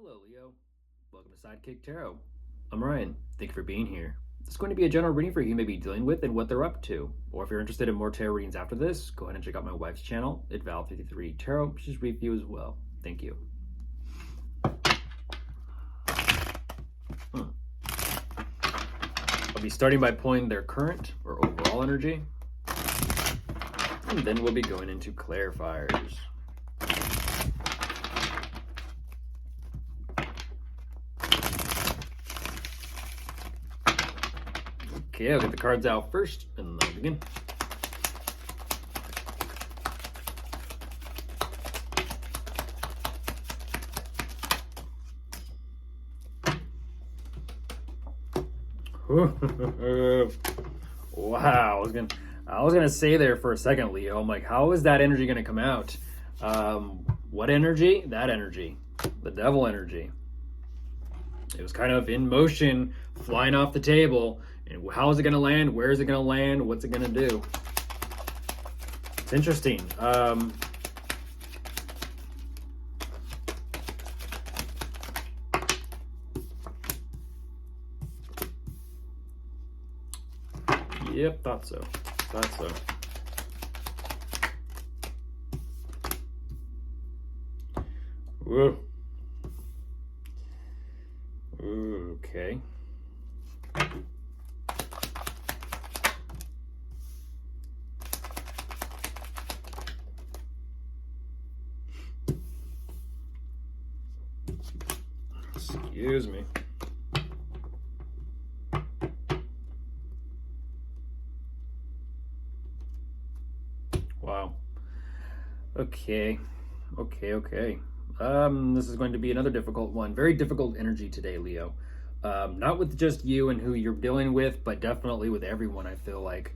Hello, Leo. Welcome to Sidekick Tarot. I'm Ryan. Thank you for being here. This is going to be a general reading for who you may be dealing with and what they're up to. Or if you're interested in more tarot readings after this, go ahead and check out my wife's channel at Val53 Tarot. She's read for you as well. Thank you. I'll be starting by pulling their current or overall energy, and then we'll be going into clarifiers. Okay, I'll get the cards out first, and then I'll begin. Wow, I was gonna say there for a second, Leo. I'm like, how is that energy gonna come out? What energy? That energy, the devil energy. It was kind of in motion, flying off the table. And how is it gonna land? Where is it gonna land? What's it gonna do? It's interesting. Yep, thought so. Whoa. Okay. Excuse me. Wow. Okay. This is going to be another difficult one. Very difficult energy today, Leo. Not with just you and who you're dealing with, but definitely with everyone, I feel like.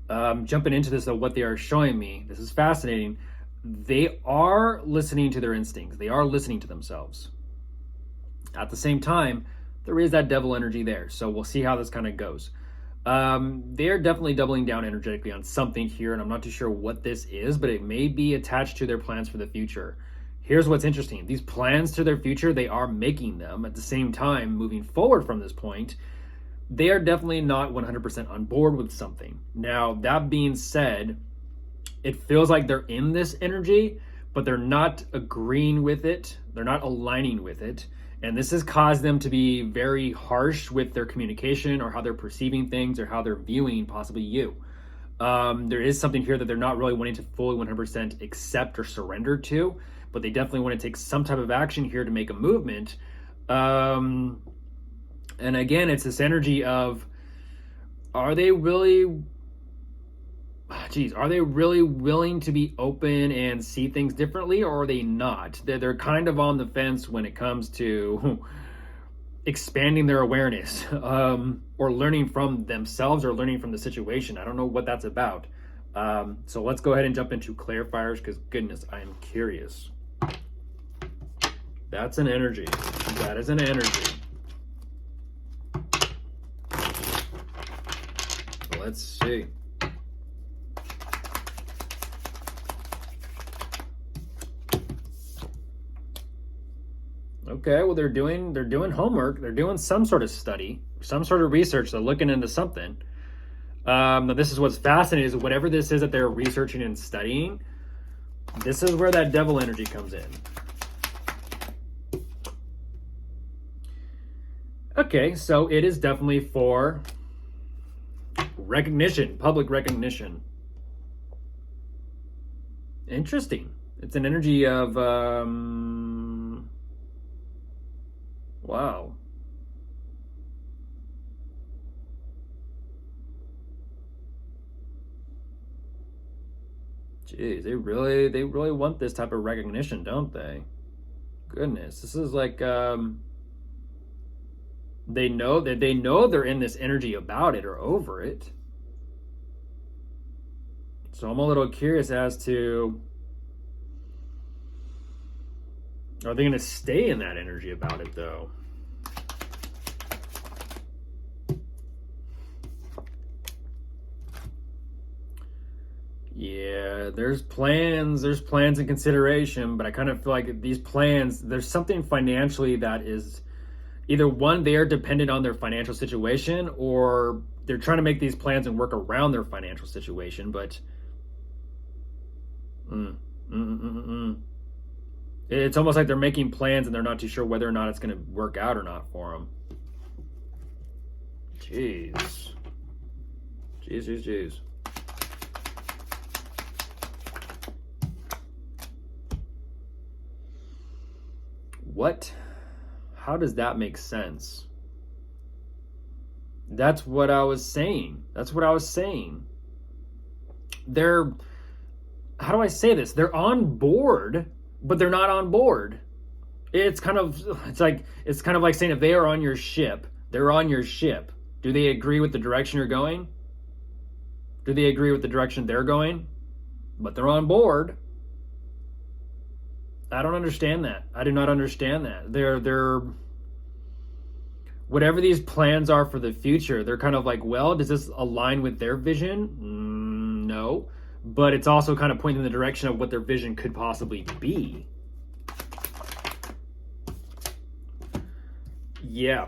Jumping into this, though, what they are showing me, this is fascinating. They are listening to their instincts. They are listening to themselves. At the same time, there is that devil energy there. So we'll see how this kind of goes. They're definitely doubling down energetically on something here, and I'm not too sure what this is, but it may be attached to their plans for the future. Here's what's interesting. These plans to their future, they are making them. At the same time, moving forward from this point, they are definitely not 100% on board with something. Now, that being said, it feels like they're in this energy, but they're not agreeing with it. They're not aligning with it. And this has caused them to be very harsh with their communication or how they're perceiving things or how they're viewing possibly you. There is something here that they're not really wanting to fully 100% accept or surrender to, but they definitely want to take some type of action here to make a movement. And again, it's this energy of, are they really willing to be open and see things differently, or are they not? They're kind of on the fence when it comes to expanding their awareness, or learning from themselves or learning from the situation. I don't know what that's about. So let's go ahead and jump into clarifiers, because goodness, I am curious. That's an energy. That is an energy. Let's see. Okay, well, they're doing homework. They're doing some sort of study, some sort of research. They're looking into something. Now, this is what's fascinating, is whatever this is that they're researching and studying, this is where that devil energy comes in. Okay, so it is definitely for recognition, public recognition. Interesting. It's an energy of, wow. Jeez, they really want this type of recognition, don't they? Goodness, this is like, they know they're in this energy about it or over it. So I'm a little curious as to, are they going to stay in that energy about it, though? Yeah, there's plans in consideration, but I kind of feel like these plans, there's something financially that is either one, they are dependent on their financial situation, or they're trying to make these plans and work around their financial situation. But mm, it's almost like they're making plans and they're not too sure whether or not it's going to work out or not for them. Jeez. Jeez, jeez, jeez. What? How does that make sense? That's what I was saying. That's what I was saying. They're, how do I say this? They're on board, but they're not on board. It's kind of like saying if they are on your ship, they're on your ship. Do they agree with the direction you're going? Do they agree with the direction they're going? But they're on board. I don't understand that. I do not understand that. They're whatever these plans are for the future, they're kind of like, well, does this align with their vision? No. But it's also kind of pointing in the direction of what their vision could possibly be. Yeah.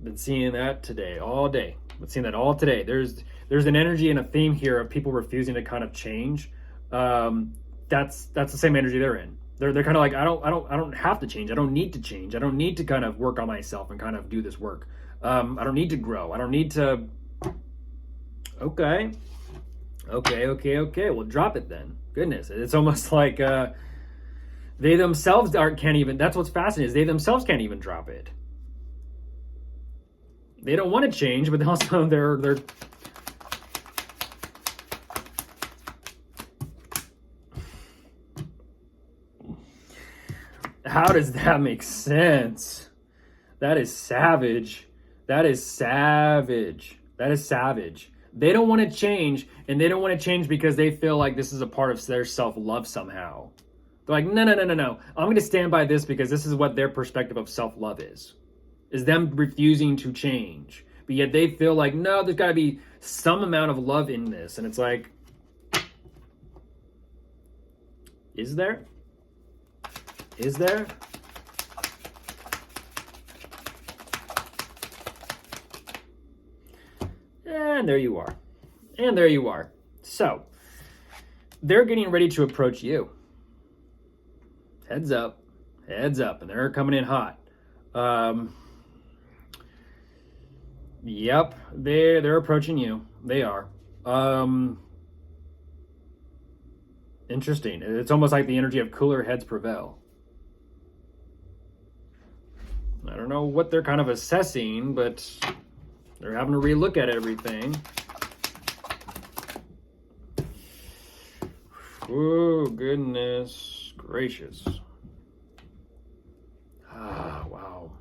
Been seeing that today, all day. Been seeing that all today. There's an energy and a theme here of people refusing to kind of change. That's the same energy they're in. They're kind of like, I don't have to change. I don't need to change. I don't need to kind of work on myself and kind of do this work. I don't need to grow. I don't need to. Okay. Well, drop it then. Goodness, it's almost like they themselves can't even. That's what's fascinating is they themselves can't even drop it. They don't want to change, but also they're. How does that make sense? That is savage. That is savage. That is savage. They don't want to change, and they don't want to change because they feel like this is a part of their self-love somehow. They're like, no. I'm going to stand by this because this is what their perspective of self-love is them refusing to change. But yet they feel like, no, there's got to be some amount of love in this. And it's like, is there? Is there? And there you are. And there you are. So, they're getting ready to approach you. Heads up. Heads up. And they're coming in hot. Yep. They're approaching you. They are. Interesting. It's almost like the energy of cooler heads prevail. I don't know what they're kind of assessing, but they're having to relook at everything. Oh, goodness gracious. Wow.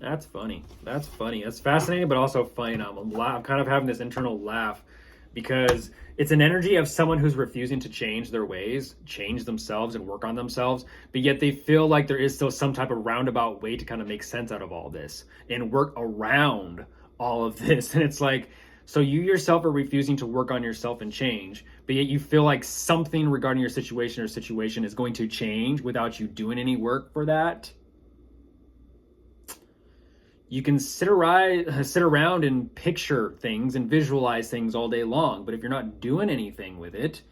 That's funny. That's fascinating, but also funny. I'm kind of having this internal laugh because it's an energy of someone who's refusing to change their ways, change themselves and work on themselves, but yet they feel like there is still some type of roundabout way to kind of make sense out of all this and work around all of this. And it's like, so you yourself are refusing to work on yourself and change, but yet you feel like something regarding your situation is going to change without you doing any work for that. You can sit around and picture things and visualize things all day long, but if you're not doing anything with it,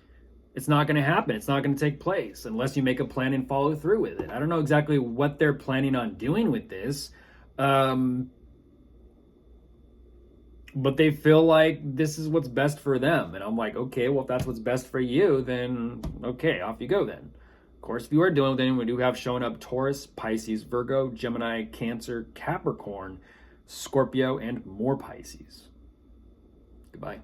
it's not going to happen. It's not going to take place unless you make a plan and follow through with it. I don't know exactly what they're planning on doing with this, but they feel like this is what's best for them. And I'm like, okay, well, if that's what's best for you, then okay, off you go then. Of course, if you are dealing with anyone, we do have showing up Taurus, Pisces, Virgo, Gemini, Cancer, Capricorn, Scorpio, and more Pisces. Goodbye.